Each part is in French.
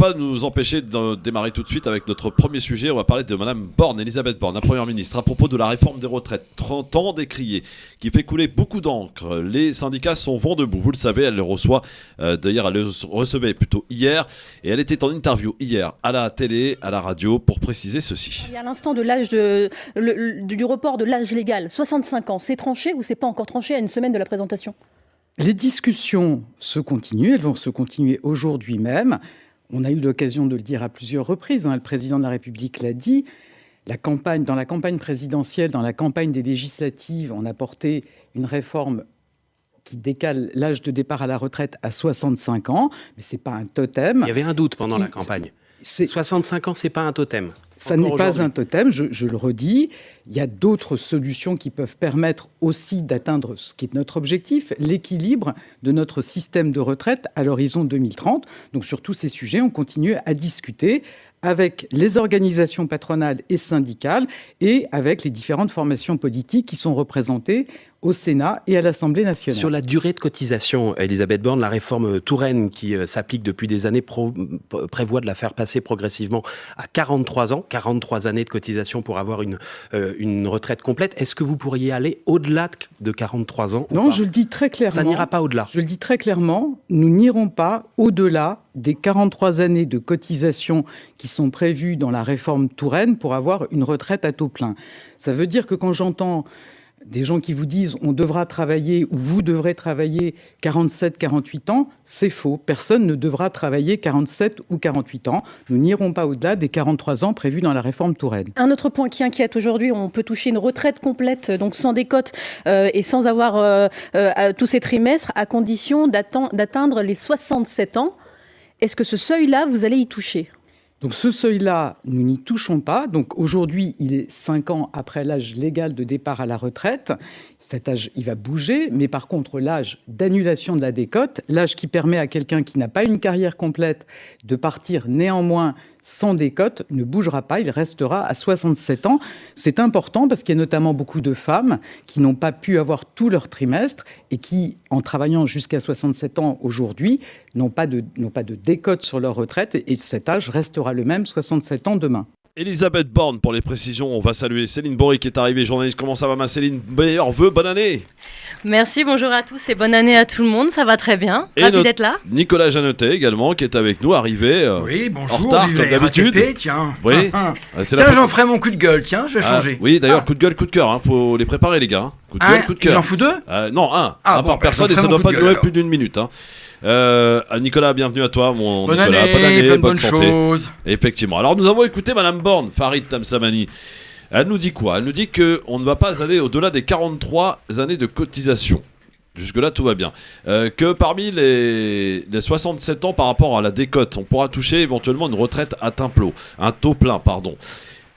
pas nous empêcher de démarrer tout de suite avec notre premier sujet. On va parler de Madame Borne, Elisabeth Borne, la Première ministre, à propos de la réforme des retraites, 30 ans décriée, qui fait couler beaucoup d'encre. Les syndicats sont vent debout. Vous le savez, elle le reçoit. D'ailleurs, elle le recevait plutôt hier. Et elle était en interview hier à la télé, à la radio, pour préciser ceci. Il y a l'instant de l'âge du report de l'âge légal, 65 ans. C'est tranché ou c'est pas encore tranché à une semaine de la présentation ? Les discussions se continuent. Elles vont se continuer aujourd'hui même. On a eu l'occasion de le dire à plusieurs reprises. Le président de la République l'a dit. Dans la campagne présidentielle, dans la campagne des législatives, on a porté une réforme qui décale l'âge de départ à la retraite à 65 ans. Mais ce n'est pas un totem. Il y avait un doute pendant la campagne. 65 ans, ce n'est pas un totem. Ça n'est pas un totem, je le redis. Il y a d'autres solutions qui peuvent permettre aussi d'atteindre ce qui est notre objectif, l'équilibre de notre système de retraite à l'horizon 2030. Donc sur tous ces sujets, on continue à discuter avec les organisations patronales et syndicales et avec les différentes formations politiques qui sont représentées au Sénat et à l'Assemblée nationale. Sur la durée de cotisation, Elisabeth Borne, la réforme Touraine qui s'applique depuis des années prévoit de la faire passer progressivement à 43 ans, 43 années de cotisation pour avoir une retraite complète. Est-ce que vous pourriez aller au-delà de 43 ans ? Non, je le dis très clairement. Ça n'ira pas au-delà. Je le dis très clairement, nous n'irons pas au-delà des 43 années de cotisation qui sont prévues dans la réforme Touraine pour avoir une retraite à taux plein. Ça veut dire que quand j'entends des gens qui vous disent on devra travailler ou vous devrez travailler 47, 48 ans, c'est faux. Personne ne devra travailler 47 ou 48 ans. Nous n'irons pas au-delà des 43 ans prévus dans la réforme Touraine. Un autre point qui inquiète aujourd'hui, on peut toucher une retraite complète, donc sans décote et sans avoir tous ces trimestres, à condition d'atteindre les 67 ans. Est-ce que ce seuil-là, vous allez y toucher ? Donc ce seuil-là, nous n'y touchons pas. Donc aujourd'hui, il est 5 ans après l'âge légal de départ à la retraite. Cet âge, il va bouger. Mais par contre, l'âge d'annulation de la décote, l'âge qui permet à quelqu'un qui n'a pas une carrière complète de partir néanmoins sans décote, ne bougera pas. Il restera à 67 ans. C'est important parce qu'il y a notamment beaucoup de femmes qui n'ont pas pu avoir tout leur trimestre et qui, en travaillant jusqu'à 67 ans aujourd'hui, n'ont pas de décote sur leur retraite. Et cet âge restera le même, 67 ans demain. Elisabeth Borne, pour les précisions, on va saluer Céline Bory qui est arrivée, journaliste. Comment ça va, ma Céline ? Meilleurs vœux, bonne année. Merci, bonjour à tous et bonne année à tout le monde, ça va très bien, ravi d'être là. Nicolas Jeannetet également qui est avec nous, arrivé oui, bonjour, en retard comme d'habitude. RATP, tiens, oui. Tiens, j'en ferai mon coup de gueule, tiens, je vais changer. Oui, d'ailleurs, coup de gueule, coup de cœur, faut les préparer les gars. Coup de gueule, coup de cœur. Il en fout deux ? Non, un par personne et ça ne doit pas durer plus d'une minute. Nicolas, bienvenue à toi, mon bonne Nicolas. Année, bonne santé. Choses. Effectivement. Alors nous avons écouté Madame Borne, Farid Tamsamani. Elle nous dit quoi ? Elle nous dit qu'on ne va pas aller au-delà des 43 années de cotisation. Jusque-là, tout va bien. Que parmi les 67 ans par rapport à la décote, on pourra toucher éventuellement une retraite à un taux plein, pardon.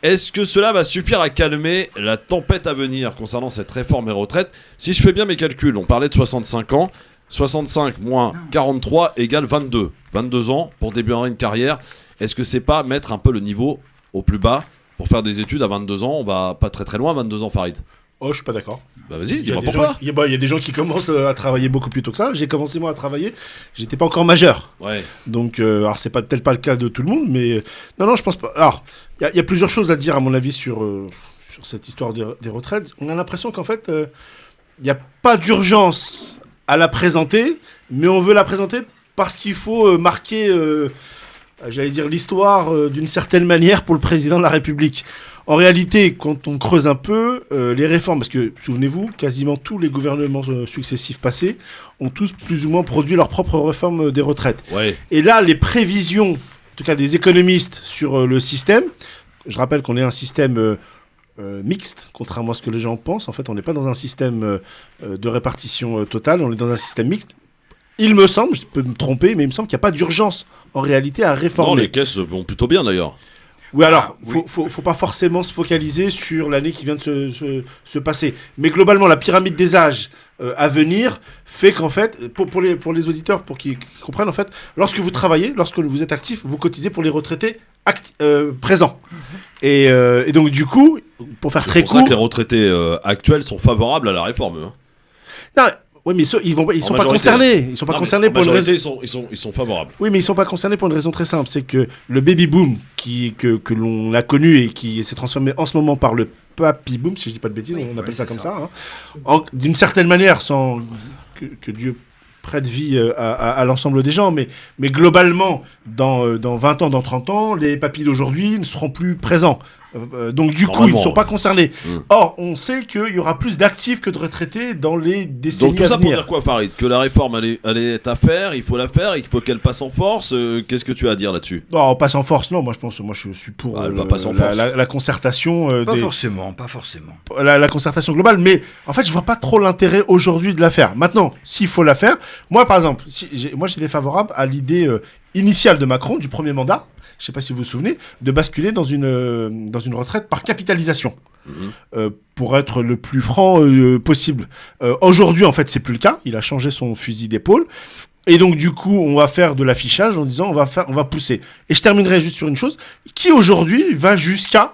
Est-ce que cela va suffire à calmer la tempête à venir concernant cette réforme des retraites ? Si je fais bien mes calculs, on parlait de 65 ans. 65 moins 43 égale 22. 22 ans pour débuter une carrière. Est-ce que c'est pas mettre un peu le niveau au plus bas pour faire des études à 22 ans ? On va pas très très loin à 22 ans, Farid. Oh, je suis pas d'accord. Bah vas-y, dis-moi pourquoi. Il y a des gens qui commencent à travailler beaucoup plus tôt que ça. J'ai commencé moi à travailler, j'étais pas encore majeur. Ouais. Donc, alors c'est peut-être pas le cas de tout le monde, mais non, je pense pas. Alors, il y a plusieurs choses à dire à mon avis sur cette histoire des retraites. On a l'impression qu'en fait, il n'y a pas d'urgence à la présenter, mais on veut la présenter parce qu'il faut marquer, j'allais dire, l'histoire d'une certaine manière pour le président de la République. En réalité, quand on creuse un peu, les réformes, parce que, souvenez-vous, quasiment tous les gouvernements successifs passés ont tous plus ou moins produit leur propre réforme des retraites. Ouais. Et là, les prévisions, en tout cas des économistes sur le système, je rappelle qu'on est un système mixte, contrairement à ce que les gens pensent. En fait, on n'est pas dans un système de répartition totale, on est dans un système mixte. Il me semble, je peux me tromper, mais il me semble qu'il n'y a pas d'urgence en réalité à réformer. Non, les caisses vont plutôt bien d'ailleurs. Oui, alors, faut pas forcément se focaliser sur l'année qui vient de se passer. Mais globalement, la pyramide des âges à venir fait qu'en fait, pour les auditeurs, pour qu'ils comprennent, en fait, lorsque vous travaillez, lorsque vous êtes actif, vous cotisez pour les retraités présents. Et donc, du coup, pour faire très court... C'est pour ça que les retraités actuels sont favorables à la réforme. Hein. Non, Oui, mais ils sont pas majorité. concernés. Ils sont pas concernés pour une raison. Ils sont favorables. Oui, mais ils sont pas concernés pour une raison très simple, c'est que le baby boom que l'on a connu et qui s'est transformé en ce moment par le papy boom, si je dis pas de bêtises, on appelle ça comme ça. D'une certaine manière, sans que Dieu prête vie à l'ensemble des gens, mais globalement, dans 20 ans, dans 30 ans, les papys d'aujourd'hui ne seront plus présents. Donc du coup, ils ne sont pas concernés. Or, on sait qu'il y aura plus d'actifs que de retraités dans les décennies à venir. Donc tout ça pour dire quoi, Farid? Que la réforme, elle est à faire, il faut la faire, il faut qu'elle passe en force. Qu'est-ce que tu as à dire là-dessus? Non, on passe en force, non. Moi, je suis pour la concertation. Pas forcément. La concertation globale, mais en fait, je vois pas trop l'intérêt aujourd'hui de la faire. Maintenant, s'il faut la faire, moi, par exemple, j'étais favorable à l'idée initiale de Macron du premier mandat. Je ne sais pas si vous vous souvenez, de basculer dans une retraite par capitalisation, pour être le plus franc possible. Aujourd'hui, en fait, c'est plus le cas. Il a changé son fusil d'épaule. Et donc, du coup, on va faire de l'affichage en disant on va pousser. Et je terminerai juste sur une chose qui, aujourd'hui, va jusqu'à,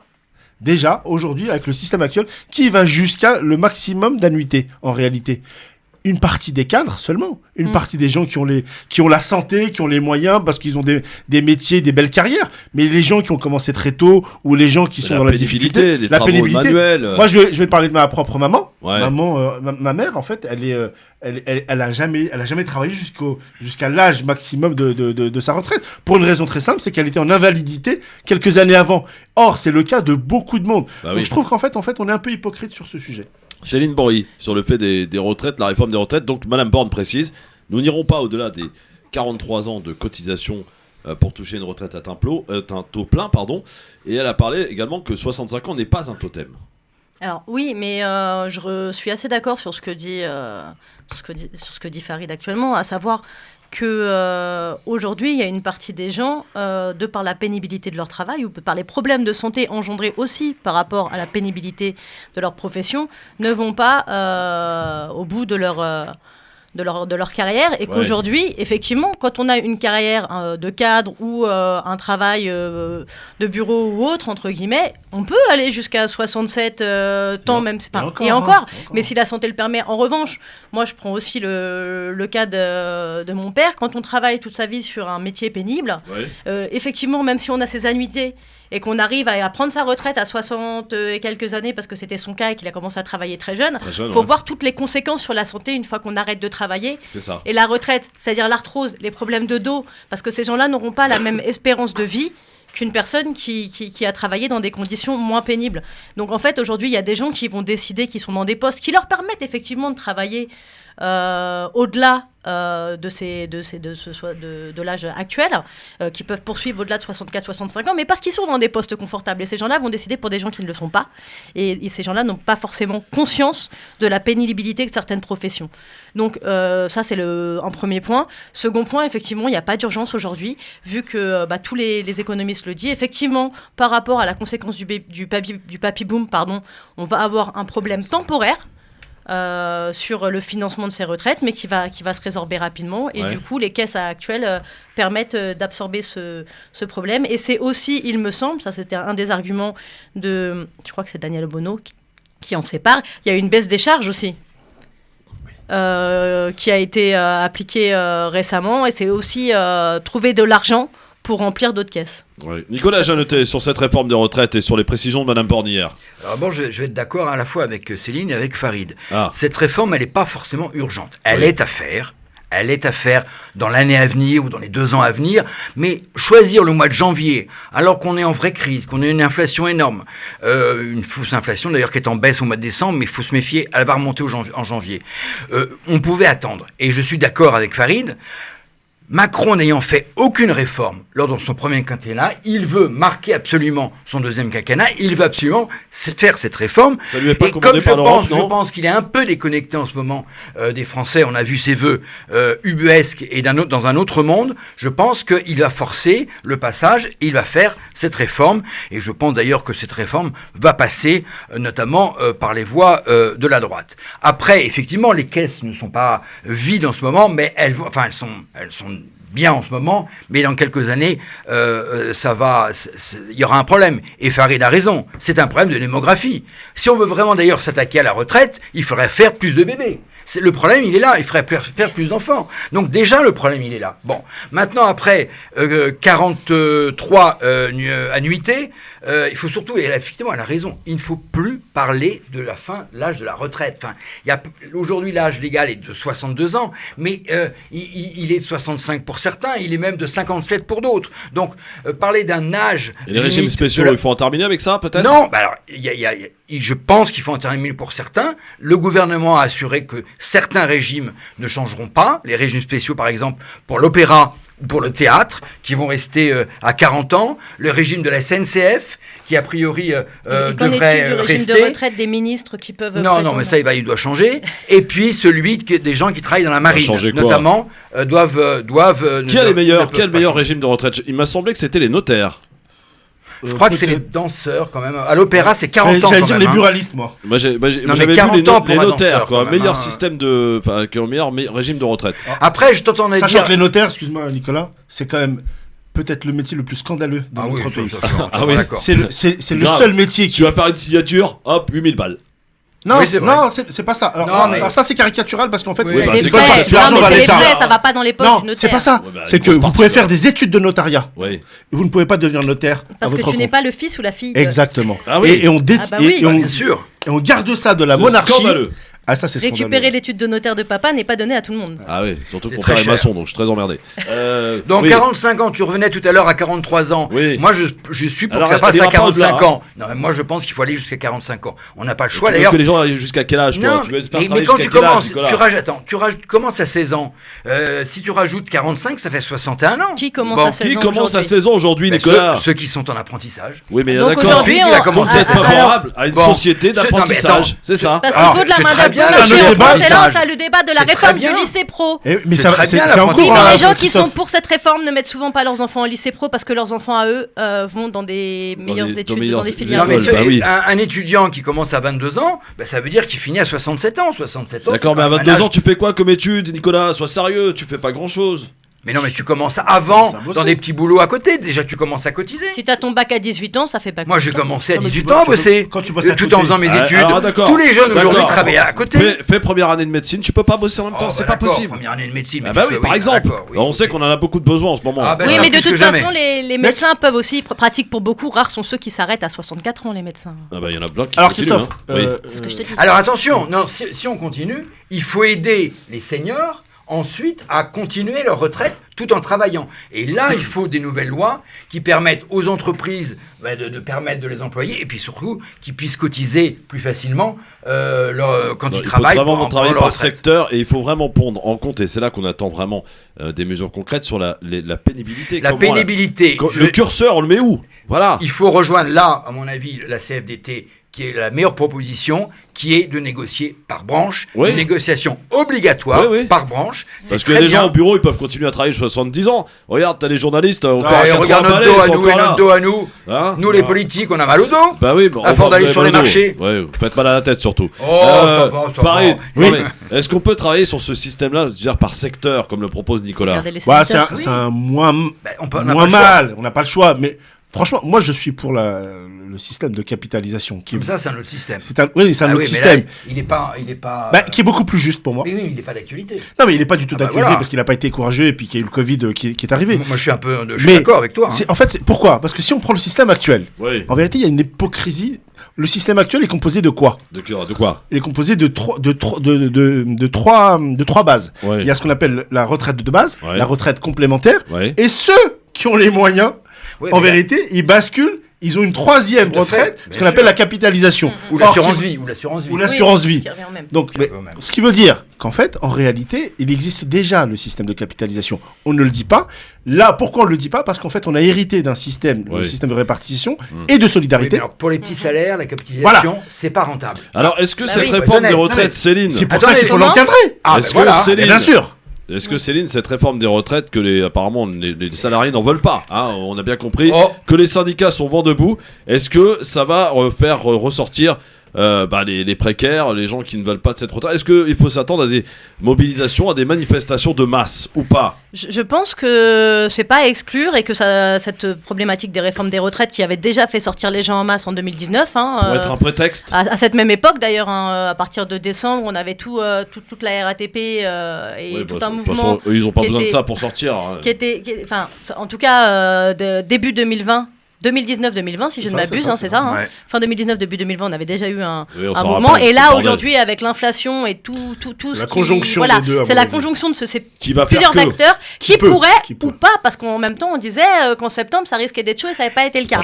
déjà, aujourd'hui, avec le système actuel, qui va jusqu'à le maximum d'annuités, en réalité. Une partie des cadres seulement, une partie des gens qui ont la santé, qui ont les moyens parce qu'ils ont des métiers, des belles carrières, mais les gens qui ont commencé très tôt ou les gens qui sont dans la difficulté, la pénibilité, manuelle. Moi, je vais parler de ma propre maman. Ouais. Ma mère, en fait, elle a jamais travaillé jusqu'à l'âge maximum de sa retraite pour une raison très simple, c'est qu'elle était en invalidité quelques années avant. Or, c'est le cas de beaucoup de monde. Donc, je trouve qu'en fait, on est un peu hypocrite sur ce sujet. Céline Bory, sur le fait des retraites, la réforme des retraites. Donc, Madame Borne précise, nous n'irons pas au-delà des 43 ans de cotisation pour toucher une retraite à un taux plein. Et elle a parlé également que 65 ans n'est pas un totem. Alors oui, mais je suis assez d'accord sur ce que dit Farid actuellement, à savoir que aujourd'hui, il y a une partie des gens, de par la pénibilité de leur travail ou par les problèmes de santé engendrés aussi par rapport à la pénibilité de leur profession, ne vont pas au bout de leur carrière, et qu'aujourd'hui, effectivement, quand on a une carrière de cadre ou un travail de bureau ou autre, entre guillemets, on peut aller jusqu'à 67 temps, même. Et encore. Mais si la santé le permet. En revanche, moi, je prends aussi le cas de mon père. Quand on travaille toute sa vie sur un métier pénible, effectivement, même si on a ses annuités, et qu'on arrive à prendre sa retraite à 60 et quelques années, parce que c'était son cas et qu'il a commencé à travailler très jeune, faut voir toutes les conséquences sur la santé une fois qu'on arrête de travailler. C'est ça. Et la retraite, c'est-à-dire l'arthrose, les problèmes de dos, parce que ces gens-là n'auront pas la même espérance de vie qu'une personne qui a travaillé dans des conditions moins pénibles. Donc en fait, aujourd'hui, il y a des gens qui vont décider qu'ils sont dans des postes qui leur permettent effectivement de travailler au-delà de l'âge actuel, qui peuvent poursuivre au-delà de 64-65 ans, mais parce qu'ils sont dans des postes confortables. Et ces gens-là vont décider pour des gens qui ne le sont pas. Et ces gens-là n'ont pas forcément conscience de la pénibilité de certaines professions. Donc ça, c'est un premier point. Second point, effectivement, il n'y a pas d'urgence aujourd'hui, vu que tous les économistes le disent. Effectivement, par rapport à la conséquence du papy boom, on va avoir un problème temporaire sur le financement de ces retraites, mais qui va se résorber rapidement. Et du coup, les caisses actuelles permettent d'absorber ce problème. Et c'est aussi, il me semble, ça c'était un des arguments je crois que c'est Daniel Obono qui en sépare, il y a une baisse des charges aussi. Qui a été appliquée récemment. Et c'est aussi trouver de l'argent pour remplir d'autres caisses. Oui. Nicolas Jeannetet, sur cette réforme des retraites et sur les précisions de Mme Borne hier. Alors bon, je vais être d'accord à la fois avec Céline et avec Farid. Cette réforme, elle n'est pas forcément urgente. Elle est à faire. Elle est à faire dans l'année à venir ou dans les 2 ans à venir, mais choisir le mois de janvier, alors qu'on est en vraie crise, qu'on a une inflation énorme, une fausse inflation d'ailleurs qui est en baisse au mois de décembre, mais il faut se méfier, elle va remonter en janvier. On pouvait attendre, et je suis d'accord avec Farid. Macron n'ayant fait aucune réforme lors de son premier quinquennat, il veut marquer absolument son deuxième quinquennat, il veut absolument faire cette réforme. Ça lui est pas et commandé par l'Europe, je pense qu'il est un peu déconnecté en ce moment des Français. On a vu ses vœux ubuesques et dans un autre monde. Je pense qu'il va forcer le passage, il va faire cette réforme. Et je pense d'ailleurs que cette réforme va passer notamment par les voies de la droite. Après, effectivement, les caisses ne sont pas vides en ce moment, mais elles sont bien en ce moment, mais dans quelques années, il y aura un problème. Et Farid a raison, c'est un problème de démographie. Si on veut vraiment d'ailleurs s'attaquer à la retraite, il faudrait faire plus de bébés. Le problème, il est là. Il faudrait faire plus d'enfants. Donc déjà, le problème, il est là. Bon, maintenant, après 43 annuités, il faut surtout, et effectivement, elle a raison, il ne faut plus parler de la fin de l'âge de la retraite. Enfin, aujourd'hui, l'âge légal est de 62 ans, mais il est de 65 pour certains, il est même de 57 pour d'autres. Donc, parler d'un âge... Et les régimes spéciaux, il faut en terminer avec ça, peut-être ? Non, alors, je pense qu'il faut en terminer pour certains. Le gouvernement a assuré que certains régimes ne changeront pas. Les régimes spéciaux, par exemple, pour l'opéra ou pour le théâtre, qui vont rester à 40 ans. Le régime de la SNCF, qui a priori devrait du régime rester. de retraite des ministres qui peuvent... Non, mais ça, il doit changer. Et puis, celui des gens qui travaillent dans la marine, notamment, doivent... Quel est le meilleur régime de retraite ? Il m'a semblé que c'était les notaires. Je crois que c'est les danseurs quand même. À l'opéra, c'est 40 ans. J'allais dire les buralistes, moi. J'avais vu les notaires, quoi. Meilleur système qui ont meilleur régime de retraite. Après, je t'entendais dire. Sachant que les notaires, excuse-moi Nicolas, c'est quand même peut-être le métier le plus scandaleux dans notre pays. Oui, c'est le seul métier qui. Tu vas faire une signature, hop, 8000 balles. Non, c'est pas ça. Alors ça c'est caricatural parce qu'en fait, c'est quoi l'argent va l'État. Ça va pas dans les poches du notaire. Non, c'est pas ça. C'est que vous pouvez faire des études de notariat. Oui. Vous ne pouvez pas devenir notaire parce que tu n'es pas le fils ou la fille. Exactement. Ah oui. Bien sûr. Et on garde ça de la monarchie. Scandaleux. Ah, ça, c'est scandaleux. Récupérer l'étude de notaire de papa n'est pas donné à tout le monde. Ah oui, surtout que mon père est maçon, donc je suis très emmerdé. Donc 45 ans, tu revenais tout à l'heure à 43 ans. Oui. Moi, je suis pour que ça passe à 45 ans. Non, mais moi, je pense qu'il faut aller jusqu'à 45 ans. On n'a pas le choix, d'ailleurs. Tu veux que les gens aillent jusqu'à quel âge, toi ? Mais quand tu commences, tu commences à 16 ans. Si tu rajoutes 45, ça fait 61 ans. Qui commence à 16 ans ? Qui commence à 16 ans aujourd'hui, Nicolas ? Ceux qui sont en apprentissage. Oui, mais donc d'accord. aujourd'hui, il a commencé à être favorable à une société d'apprentissage. C'est ça. Parce qu'il faut de la main-d'œuvre. C'est là le débat de la réforme du lycée pro. Mais c'est en cours. Oui, mais les gens qui sont pour cette réforme ne mettent souvent pas leurs enfants au lycée pro parce que leurs enfants à eux vont dans des meilleures études, dans des filières. Non, mais un étudiant qui commence à 22 ans, ça veut dire qu'il finit à 67 ans. 67 ans. D'accord, mais à 22 ans, tu fais quoi comme études, Nicolas ? Sois sérieux, tu fais pas grand-chose. Mais non, mais tu commences avant, dans des petits boulots à côté. Déjà, tu commences à cotiser. Si t'as ton bac à 18 ans, ça fait pas. Moi, j'ai commencé à 18 ans à bosser. Quand tu bosses à tout en faisant mes études. Tous les jeunes aujourd'hui travaillent à côté. Fais première année de médecine, tu peux pas bosser en même temps, c'est pas possible. Première année de médecine. Ah bah oui, par exemple. On sait qu'on en a beaucoup de besoins en ce moment. Oui, mais de toute façon, les médecins peuvent aussi pratiquer pour beaucoup. Rares sont ceux qui s'arrêtent à 64 ans, les médecins. Ah bah il y en a plein qui. Alors Christophe, c'est ce que je te dis. Alors attention, si on continue, il faut aider les seniors ensuite à continuer leur retraite tout en travaillant. Et là, il faut des nouvelles lois qui permettent aux entreprises de permettre de les employer et puis surtout qu'ils puissent cotiser plus facilement quand ils travaillent. Il faut vraiment travailler par secteur et il faut vraiment prendre en compte, et c'est là qu'on attend vraiment des mesures concrètes sur la pénibilité. La pénibilité. Le curseur, on le met où ? Voilà. Il faut rejoindre là, à mon avis, la CFDT, qui est la meilleure proposition, qui est de négocier par branche, une négociation obligatoire par branche. Parce que les gens au bureau, ils peuvent continuer à travailler 70 ans. Regarde, t'as les journalistes, on part à 80 regarde notre dos à nous et notre dos à nous. Nous, les politiques, on a mal au dos. Bah oui, à force d'aller sur les marchés. Ouais, vous faites mal à la tête surtout. Ça Farid, est-ce qu'on peut travailler sur ce système-là, dire par secteur, comme le propose Nicolas ? C'est un moins mal, on n'a pas le choix, mais franchement, moi je suis pour le système de capitalisation. Comme ça, c'est un autre système. C'est un autre système. Là, il est pas... qui est beaucoup plus juste pour moi. Mais oui, il n'est pas d'actualité. Non, mais il n'est pas du tout d'actualité parce qu'il n'a pas été courageux et puis qu'il y a eu le Covid qui est arrivé. Moi, je suis d'accord avec toi. En fait, pourquoi ? Parce que si on prend le système actuel, en vérité, il y a une hypocrisie. Le système actuel est composé de quoi ? De quoi ? Il est composé de trois bases. Il y a ce qu'on appelle la retraite de base, la retraite complémentaire, et ceux qui ont les moyens, en vérité, ils basculent. Ils ont une troisième retraite, ce qu'on appelle la capitalisation. Ou l'assurance vie. Ou l'assurance vie. Donc, ce qui veut dire qu'en fait, en réalité, il existe déjà le système de capitalisation. On ne le dit pas. Là, pourquoi on ne le dit pas ? Parce qu'en fait, on a hérité d'un système, le système de répartition et de solidarité. Alors, pour les petits salaires, la capitalisation, c'est pas rentable. Alors, est-ce que cette réforme des retraites, Céline... C'est pour ça qu'il faut l'encadrer. Est-ce que Céline... Bien sûr. Est-ce que Céline, cette réforme des retraites que apparemment les salariés n'en veulent pas, on a bien compris que les syndicats sont vent debout, est-ce que ça va faire ressortir les précaires, les gens qui ne veulent pas de cette retraite. Est-ce qu'il faut s'attendre à des mobilisations, à des manifestations de masse ou pas? Je pense que c'est pas à exclure et que cette problématique des réformes des retraites qui avait déjà fait sortir les gens en masse en 2019. Pour être un prétexte. À cette même époque d'ailleurs, à partir de décembre, on avait toute la RATP et tout un mouvement. De toute façon, ils n'ont pas besoin de ça pour sortir. En tout cas, début 2020. 2019-2020, si je ne m'abuse, c'est ça. Hein. Ouais. Fin 2019, début 2020, on avait déjà eu un mouvement. Et là, aujourd'hui, avec l'inflation et tout la conjonction des deux. C'est la conjonction de ces plusieurs acteurs qui pourraient ou pas, parce qu'en même temps, on disait qu'en septembre, ça risquait d'être chaud et ça n'avait pas été le cas.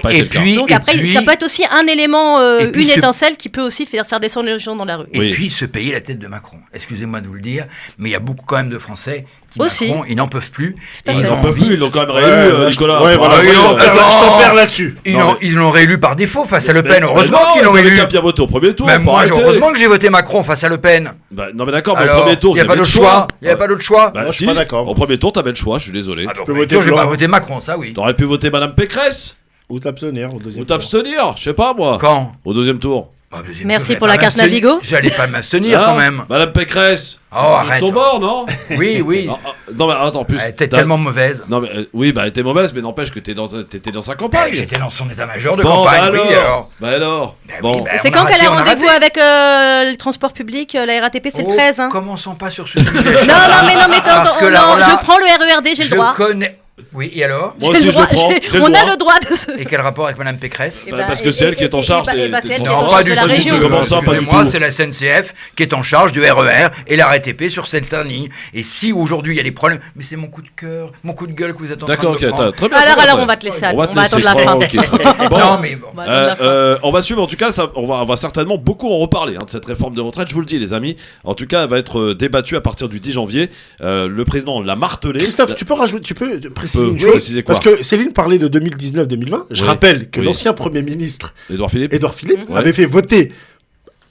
Donc après, ça peut être aussi un élément, une étincelle qui peut aussi faire descendre les gens dans la rue. Et puis se payer la tête de Macron. Excusez-moi de vous le dire, mais il y a beaucoup quand même de Français aussi. Macron, ils n'en peuvent plus. Ils n'en peuvent plus, ils l'ont quand même réélu, Nicolas. Je t'en perds là-dessus. Ils l'ont réélu par défaut face à Le Pen. Heureusement qu'ils l'ont réélu. Bien voté au premier tour. Même moi, heureusement que j'ai voté Macron face à Le Pen. Non mais d'accord, mais au premier tour, il n'y a pas d'autre choix. Il n'y a pas d'autre choix. Je suis pas d'accord. Au premier tour, t'avais le choix, je suis désolé. Au premier tour, j'ai pas voté Macron, ça oui. T'aurais pu voter Madame Pécresse. Ou t'abstenir au deuxième tour. Ou t'abstenir, je sais pas moi. Quand? Au deuxième tour. Merci pour la carte Navigo. J'allais pas m'abstenir quand même. Madame Pécresse. Oh, arrête. Ton bord, non? Oui. Non, mais attends, en plus. Elle était tellement mauvaise. Non, mais oui, elle était mauvaise, mais n'empêche que t'étais dans sa campagne. J'étais dans son état-major de campagne, oui, alors. C'est quand qu'elle a rendez-vous avec le transport public, la RATP, c'est le 13. Commençons pas sur ce sujet. Non, mais je prends le RERD, j'ai le droit. Je connais. Oui, et alors? Moi aussi, je le prends. On a le droit de. Et quel rapport avec Madame Pécresse? Parce que c'est elle qui est en charge des Non, pas du tout. Comment ça, pas du tout? Moi, c'est la SNCF qui est en charge du RER et la RATP sur cette ligne. Et si aujourd'hui il y a des problèmes, mais c'est mon coup de cœur, mon coup de gueule que vous êtes en train de prendre. D'accord, ok, très bien. Alors, on va te laisser. On va attendre la fin. Non, mais bon. On va suivre, en tout cas, on va certainement beaucoup en reparler de cette réforme de retraite. Je vous le dis, les amis. En tout cas, elle va être débattue à partir du 10 janvier. Le président l'a martelé. Christophe, tu peux préciser une chose? Parce que Céline parlait de 2019-2020. Je rappelle que l'ancien Premier ministre Édouard Philippe avait fait voter,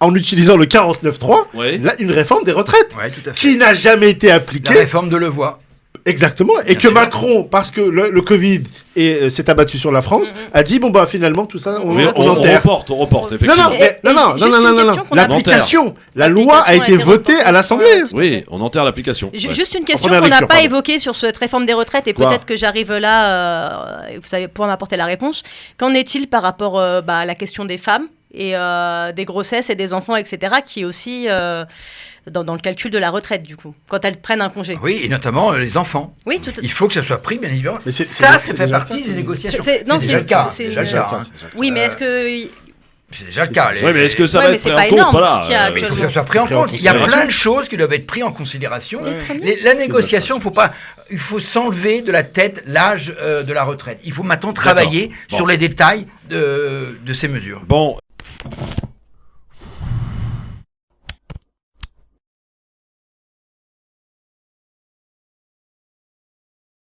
en utilisant le 49.3, une réforme des retraites qui n'a jamais été appliquée. La réforme de Levoix. Exactement. Et que Macron, parce que le Covid s'est abattu sur la France, a dit finalement tout ça, on enterre. On reporte, effectivement. Non. L'application, la loi a été votée à l'Assemblée. Oui, on enterre l'application. Juste une question qu'on n'a pas évoquée sur cette réforme des retraites, et peut-être que j'arrive là, vous allez pouvoir m'apporter la réponse. Qu'en est-il par rapport à la question des femmes et des grossesses et des enfants, etc., qui est aussi dans le calcul de la retraite, du coup, quand elles prennent un congé. Oui, et notamment les enfants. Oui, il faut que ça soit pris, bien évidemment. Ça fait partie des négociations. C'est déjà le cas. Oui, mais est-ce que... C'est déjà le cas. Oui, mais est-ce que ça va être pris en compte? Il faut que ça soit pris en compte. Il y a plein de choses qui doivent être prises en considération. La négociation, il faut s'enlever de la tête l'âge de la retraite. Il faut maintenant travailler sur les détails de ces mesures. Bon.